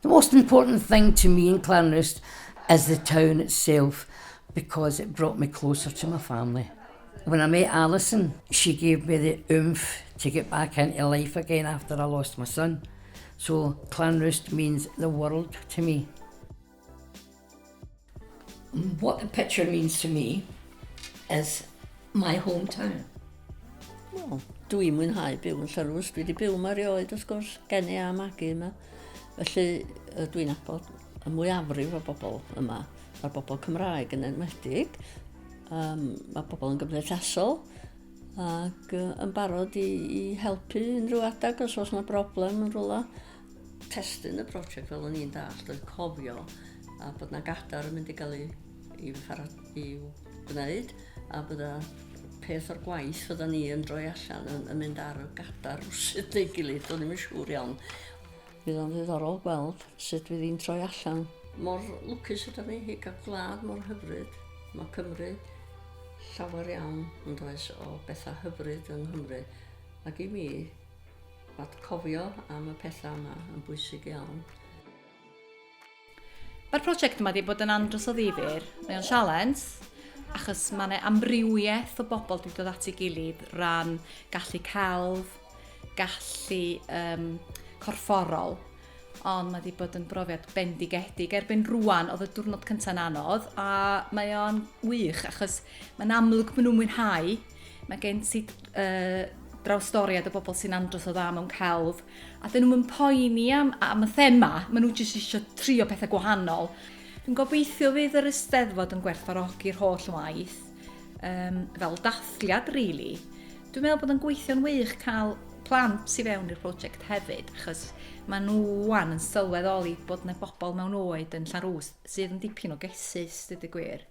The most important thing to me in Clanrust is the town itself, because it brought me closer to my family. When I met Alison, she gave me the oomph to get back into life again after I lost my son. So Clanrust means the world to me. What the picture means to me is my hometown. Wel, dwi'n mwynhau byw yn Llanrwst. Dwi wedi byw yma rioed, wrth gwrs, geni a magu yma. Felly, dwi'n nabod y mwyafrif o bobl yma. Mae'r bobl Cymraeg yn enwedig. Mae bobl yn gymdeithasol ac yn barod i helpu unrhyw adag os oes yna broblem yn rhywle. Testyn y prosiect fel o'n i'n dallt oedd cofio a bod yna gadar yn mynd i gael i'w gwneud a bod y peth o'r gwaith fydda ni yn droi allan yn mynd ar y gadar rwsyd neu gilydd, do'n i'm yn siŵr iawn. Bydd o'n ddiddorol gweld sut fydd hi'n troi allan. Mor lwcus ydyn ni i gael gwlad mor hyfryd. Mae Cymru llawer iawn yn does o bethau hyfryd yng Nghymru. Ac i mi, bod cofio am y pethau yma yn bwysig iawn. Mae'r prosiect yma wedi bod yn andros o ddifyr. Mae o'n sialens, achos mae yna amrywiaeth o bobl wedi dod at ei gilydd ran gallu celf, gallu corfforol, ond mae wedi bod yn brofiad bendigedig. Erbyn rwan, oedd y diwrnod cyntaf'n anodd, a mae o'n wych, achos mae'n amlwg maen nhw'n mwynhau. Mae gen ti drawstoriad o bobl sy'n andros o dda mewn celf, a dyn nhw'n poeni am y thema, maen nhw jyst eisiau trio pethau gwahanol. Dwi'n gobeithio fydd yr Eisteddfod yn gwerthfawrogi'r holl waith, fel dathliad, rili. Dwi'n meddwl bod yn gweithio'n wych cael plant sy'n fewn i'r prosiect hefyd, achos maen nhw wan yn sylweddoli bod yna bobl mewn oed yn Llanrwst sydd yn dipyn o gesus, dyd y gwir.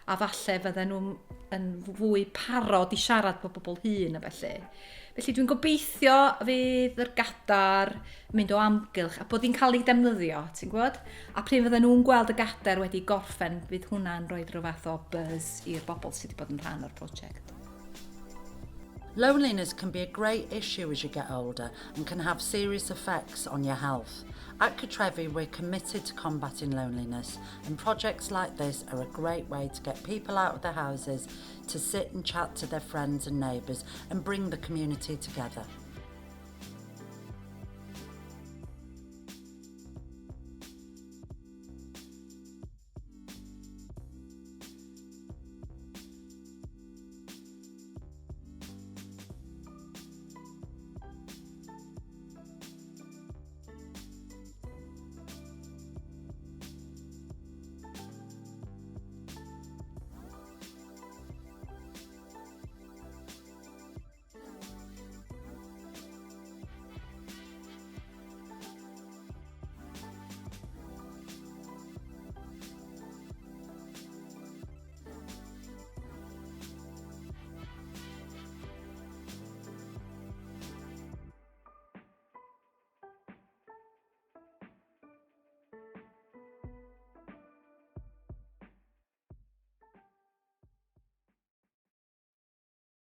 A falle fydden nhw'n yn fwy parod i siarad bod bobl hŷn a felly. Felly dwi'n gobeithio fydd yr gadar mynd o amgylch a bod hi'n cael ei defnyddio, ti'n gwybod? A pryd fydden nhw'n gweld y gadar wedi gorffen, fydd hwnna'n rhoi rhyw fath o buzz i'r bobl sydd wedi bod yn rhan o'r prosiect. Loneliness can be a great issue as you get older and can have serious effects on your health. At Cartrefi, we're committed to combating loneliness, and projects like this are a great way to get people out of their houses, to sit and chat to their friends and neighbours and bring the community together.